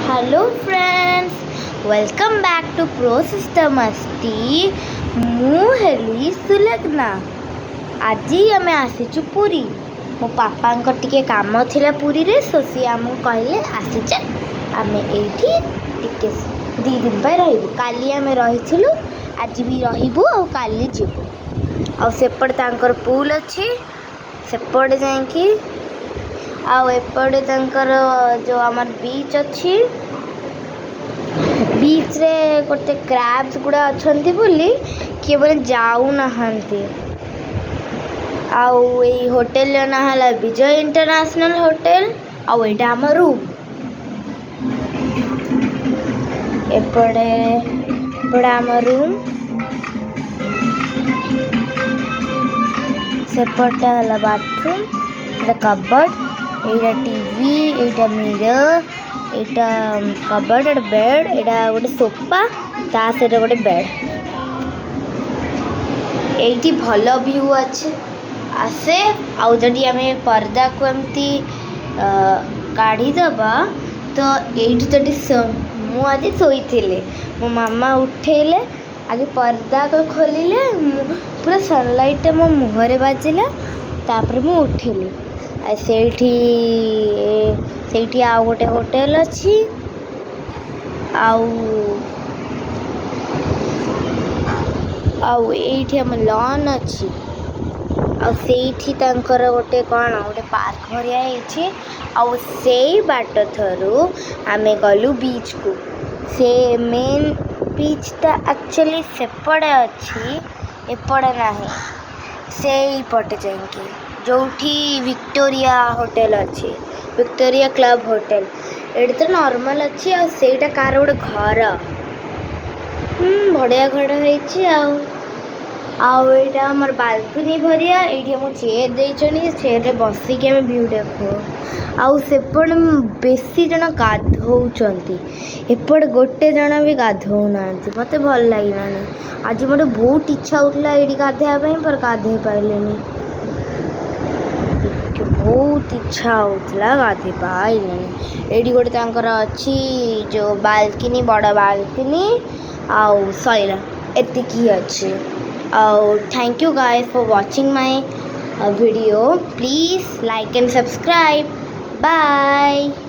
Hello friends, welcome back to pro system Masti. मु heli Sulagna. आज आम आसीचु पुरी। मो पापा टिके काम थिला पुरी रे, सो सी आमको कहले आसीचे आम एठी टिके 2 दिन पर रहिबु। काली आम रहिथिलु, आज भी रहिबु आ काली जिबु। आ सेपट तांकर पूल अछि, सेपट जाइकी आउपटे जो आम बीच अच्छी बीच रे गोटे क्रैब्स गुड़ा अच्छा बोली किए बोले जाऊ नहांती। आउ ए होटल ना हला विजय इंटरनेशनल होटल। आउ एटा आम रूम। एपड़े आम रूम, सेपटा हला बाथरूम, कबर्ड, एटा टीवी, एटा मिरर, एटा कबर्ड, एटा बेड, एटा गोटे सोफा, ता सेटा गोटे बेड। एठी भल व्यू अच्छे आसे। आउ जदि आमे पर्दा को एमती काढ़ी दबा तो एठी जदि मु आज सोईथिले, मो मामा उठेले, आगे पर्दा को खोलिले, पूरा सनलाइट मो मुहरे बाजिला, तापर मु उठिली। सेठी आउ गोटे होटल अच्छी। आउ एठी हम लॉन अच्छी। आउ सेठी तांकर गोटे कौन गोटे पार्क भरिया है। आउ से बाट थरू आमे गलु बीच को। से मेन बीच टा एक्चुअली सेपड़े अच्छी, एपड़े नाही। से पटे जाइए जोठी विक्टोरिया होटल अच्छी, विक्टोरिया क्लब होटल। एटी तो नॉर्मल अच्छी। आ सेटा कार गोटे घर, बढ़िया घर है। आउ एटा हमर बालकनी भरिया। एठी हम चेयर देइछनी, चेयर रे बसिक हम व्यू देखो। आउ सेपट बेसी जन गाधौचंती, एपट गोटे जन भी गाधौ नांती। मते भल लागिलानी। आज मोर बहुत इच्छा उठला एठी गाधेया पई, पर गाधे पाइलेनी। बहुत इच्छा होता गाधे पाइलेनी। एठी गोटे तांकर अच्छी जो बालकनी, बड़ बालकनी। आउ सैला एतिकी अच्छी। Thank you guys for watching my video. Please like and subscribe. Bye.